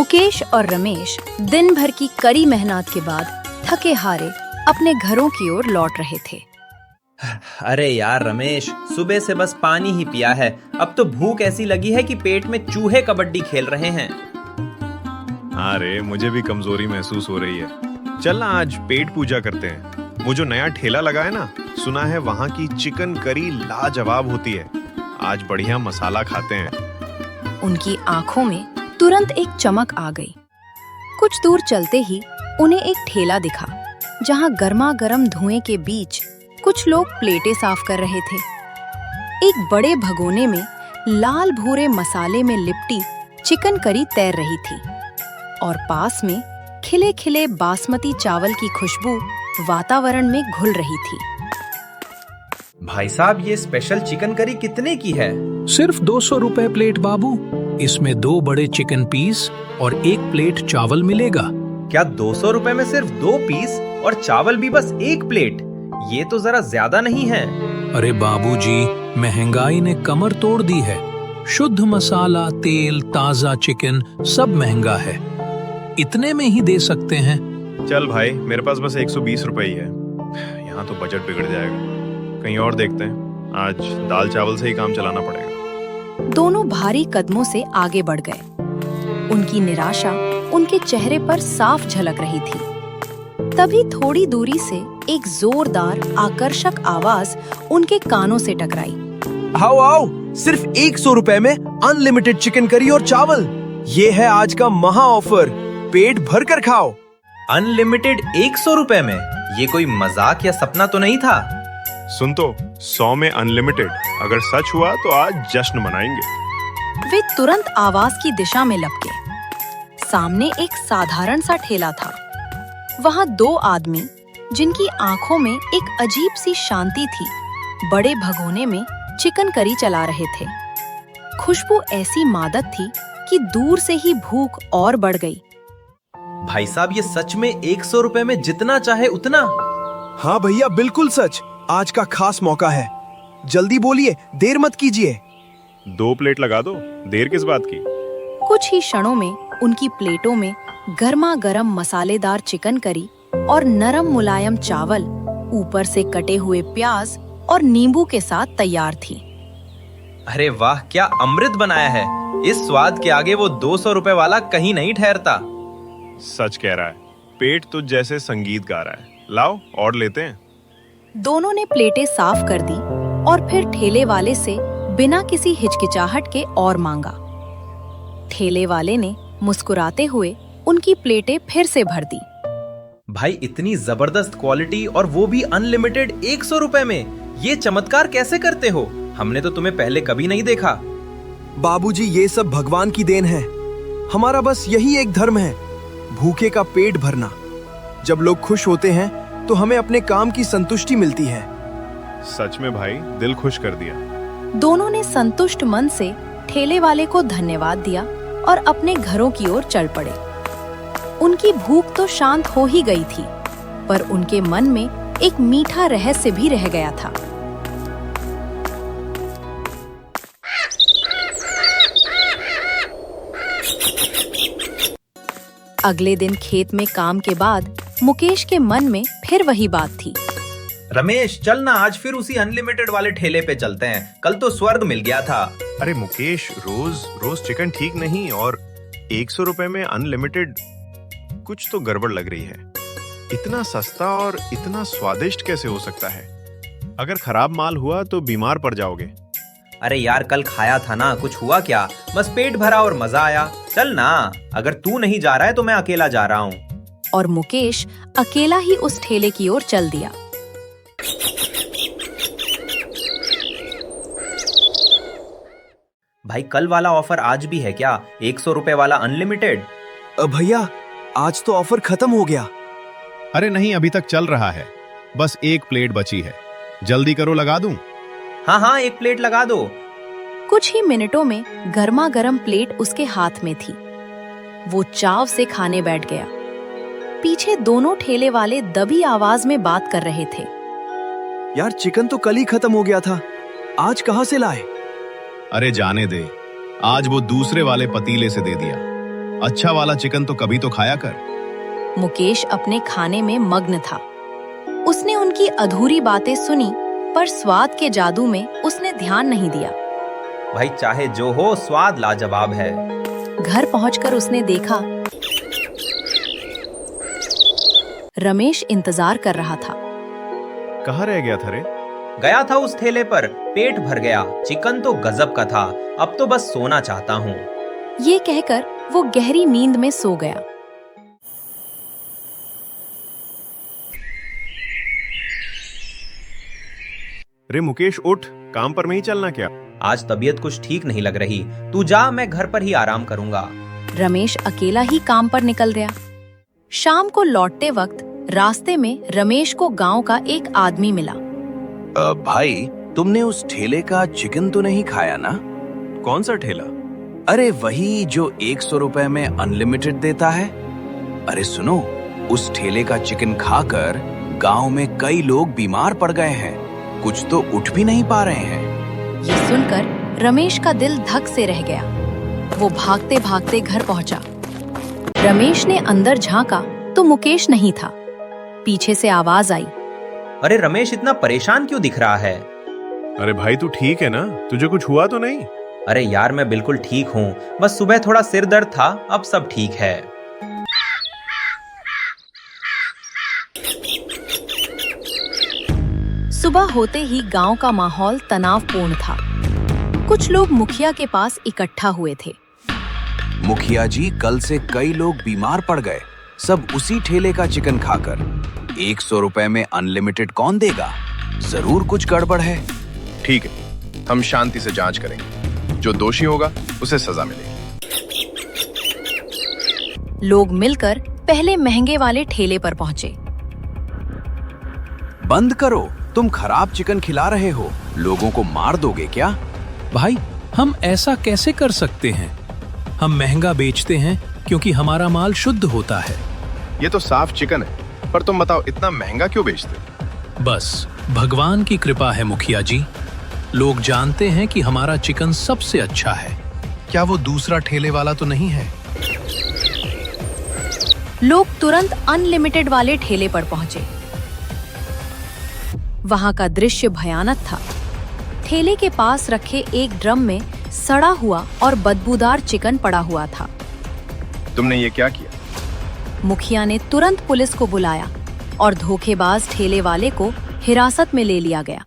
मुकेश और रमेश दिन भर की कड़ी मेहनत के बाद थके हारे अपने घरों की ओर लौट रहे थे। अरे यार रमेश, सुबह से बस पानी ही पिया है। अब तो भूख ऐसी लगी है कि पेट में चूहे कबड्डी खेल रहे हैं। अरे मुझे भी कमजोरी महसूस हो रही है। चल ना आज पेट पूजा करते हैं। वो जो नया ठेला लगा है ना, सुना है वहाँ की चिकन करी लाजवाब होती है। आज बढ़िया मसाला खाते हैं। उनकी आंखों में तुरंत एक चमक आ गई। कुछ दूर चलते ही उन्हें एक ठेला दिखा, जहां गर्मा गर्म धुएं के बीच कुछ लोग प्लेटें साफ कर रहे थे। एक बड़े भगोने में लाल भूरे मसाले में लिपटी चिकन करी तैर रही थी और पास में खिले खिले बासमती चावल की खुशबू वातावरण में घुल रही थी। भाई साहब, ये स्पेशल चिकन करी कितने की है? सिर्फ 200 रुपए प्लेट बाबू। इसमें 2 बड़े चिकन पीस और 1 प्लेट चावल मिलेगा। क्या 200 रुपए में सिर्फ 2 पीस और चावल भी बस 1 प्लेट? ये तो जरा ज्यादा नहीं है? अरे बाबूजी, महंगाई ने कमर तोड़ दी है। शुद्ध मसाला, तेल, ताजा चिकन सब महंगा है। इतने में ही दे सकते हैं। चल भाई, मेरे पास बस 120 रुपए ही है। यहाँ तो बजट बिगड़ जाएगा। कहीं और देखते हैं। आज दाल चावल से ही काम चलाना पड़ेगा। दोनों भारी कदमों से आगे बढ़ गए। उनकी निराशा उनके चेहरे पर साफ झलक रही थी। तभी थोड़ी दूरी से एक जोरदार आकर्षक आवाज उनके कानों से टकराई। आओ आओ, सिर्फ 100 रुपए में अनलिमिटेड चिकन करी और चावल। ये है आज का महा ऑफर। पेट भर कर खाओ। अनलिमिटेड 100 रुपए में? ये कोई मजाक या सपना तो नहीं था? सुन तो, 100 में अनलिमिटेड। अगर सच हुआ तो आज जश्न मनाएंगे। वे तुरंत आवाज की दिशा में लपके। सामने एक साधारण सा ठेला था। वहाँ 2 आदमी, जिनकी आंखों में एक अजीब सी शांति थी, बड़े भगोने में चिकन करी चला रहे थे। खुशबू ऐसी मादक थी कि दूर से ही भूख और बढ़ गई। भाई साहब, ये सच में 100 रुपए में जितना चाहे उतना? हाँ भैया, बिल्कुल सच। आज का खास मौका है। जल्दी बोलिए, देर मत कीजिए। 2 प्लेट लगा दो, देर किस बात की? कुछ ही क्षणों में उनकी प्लेटों में गर्मा गर्म मसालेदार चिकन करी और नरम मुलायम चावल, ऊपर से कटे हुए प्याज और नींबू के साथ तैयार थी। अरे वाह, क्या अमृत बनाया है! इस स्वाद के आगे वो 200 रुपए वाला कहीं नहीं ठहरता। सच कह रहा है, पेट तुझ जैसे संगीत गा रहा है। लाओ और लेते हैं। दोनों ने प्लेटें साफ कर दी और फिर ठेले वाले से बिना किसी हिचकिचाहट के और मांगा। ठेले वाले ने मुस्कुराते हुए उनकी प्लेटें फिर से भर दी। भाई, इतनी जबरदस्त क्वालिटी और वो भी अनलिमिटेड 100 रुपए में! ये चमत्कार कैसे करते हो? हमने तो तुम्हें पहले कभी नहीं देखा। बाबूजी, ये सब भगवान की देन है। हमारा बस यही एक धर्म है, भूखे का पेट भरना। जब लोग खुश होते हैं तो हमें अपने काम की संतुष्टि मिलती है। सच में भाई, दिल खुश कर दिया। दोनों ने संतुष्ट मन से ठेले वाले को धन्यवाद दिया और अपने घरों की ओर चल पड़े। उनकी भूख तो शांत हो ही गई थी, पर उनके मन में एक मीठा रहस्य भी रह गया था। अगले दिन खेत में काम के बाद मुकेश के मन में फिर वही बात थी। रमेश, चल ना आज फिर उसी अनलिमिटेड वाले ठेले पे चलते हैं। कल तो स्वर्ग मिल गया था। अरे मुकेश, रोज रोज चिकन ठीक नहीं, और 100 रुपए में अनलिमिटेड, कुछ तो गड़बड़ लग रही है। इतना सस्ता और इतना स्वादिष्ट कैसे हो सकता है? अगर खराब माल हुआ तो बीमार पड़ जाओगे। अरे यार, कल खाया था ना, कुछ हुआ क्या? बस पेट भरा और मजा आया। चल ना, अगर तू नहीं जा रहा है तो मैं अकेला जा रहा हूँ। और मुकेश अकेला ही उस ठेले की ओर चल दिया। भाई, कल वाला ऑफर आज भी है क्या? 100 रुपए वाला अनलिमिटेड? भैया, आज तो ऑफर खत्म हो गया। अरे नहीं, अभी तक चल रहा है। बस 1 प्लेट बची है। जल्दी करो, लगा दूं? हाँ, 1 प्लेट लगा दो। कुछ ही मिनटों में गर्मा गर्म प्लेट उसके हाथ में थी। वो चाव से खाने बैठ गया। पीछे दोनों ठेले वाले दबी आवाज में बात कर रहे थे। यार, चिकन तो कल ही खत्म हो गया था, आज कहाँ से लाए? अरे जाने दे, आज वो दूसरे वाले पतीले से दे दिया। अच्छा वाला चिकन तो कभी तो खाया कर। मुकेश अपने खाने में मग्न था। उसने उनकी अधूरी बातें सुनी, पर स्वाद के जादू में उसने ध्यान नहीं दिया। भाई चाहे जो हो, स्वाद लाजवाब है। घर पहुंचकर उसने देखा रमेश इंतजार कर रहा था। कहाँ रह गया था रे? गया था उस ठेले पर, पेट भर गया। चिकन तो गजब का था, अब तो बस सोना चाहता हूँ। ये कहकर वो गहरी नींद में सो गया। रे मुकेश उठ, काम पर नहीं चलना क्या? आज तबीयत कुछ ठीक नहीं लग रही, तू जा, मैं घर पर ही आराम करूंगा। रमेश अकेला ही काम पर निकल गया। शाम को लौटते वक्त रास्ते में रमेश को गांव का एक आदमी मिला। भाई, तुमने उस ठेले का चिकन तो नहीं खाया ना? कौन सा ठेला? अरे वही जो 100 रुपए में अनलिमिटेड देता है। अरे सुनो, उस ठेले का चिकन खाकर गांव में कई लोग बीमार पड़ गए हैं, कुछ तो उठ भी नहीं पा रहे हैं। ये सुनकर रमेश का दिल धक से रह गया। वो भागते भागते घर पहुंचा। रमेश ने अंदर झांका तो मुकेश नहीं था। पीछे से आवाज आई, अरे रमेश, इतना परेशान क्यों दिख रहा है? अरे भाई तू ठीक है ना? तुझे कुछ हुआ तो नहीं? अरे यार, मैं बिल्कुल ठीक हूँ, बस सुबह थोड़ा सिर दर्द था, अब सब ठीक है। सुबह होते ही गांव का माहौल तनावपूर्ण था। कुछ लोग मुखिया के पास इकट्ठा हुए थे। मुखिया जी, कल से कई लोग बीमार पड़ गए, सब उसी ठेले का चिकन खाकर। 100 रुपए में अनलिमिटेड कौन देगा? जरूर कुछ गड़बड़ है। ठीक है, हम शांति से जांच करेंगे, जो दोषी होगा उसे सजा मिलेगी। लोग मिलकर पहले महंगे वाले ठेले पर पहुंचे। बंद करो, तुम खराब चिकन खिला रहे हो, लोगों को मार दोगे क्या? भाई, हम ऐसा कैसे कर सकते हैं? हम महंगा बेचते हैं क्योंकि हमारा माल शुद्ध होता है। ये तो साफ चिकन है, पर तुम बताओ इतना महंगा क्यों बेचते? बस भगवान की कृपा है मुखिया जी। लोग जानते हैं कि हमारा चिकन सबसे अच्छा है। क्या वो दूसरा ठेले वाला तो नहीं है? लोग तुरंत अनलिमिटेड वाले ठेले पर पहुंचे। वहां का दृश्य भयानक था। ठेले के पास रखे एक ड्रम में सड़ा हुआ और बदबूदार चिकन पड़ा हुआ था। तुमने ये क्या किया? मुखिया ने तुरंत पुलिस को बुलाया और धोखेबाज ठेले वाले को हिरासत में ले लिया गया।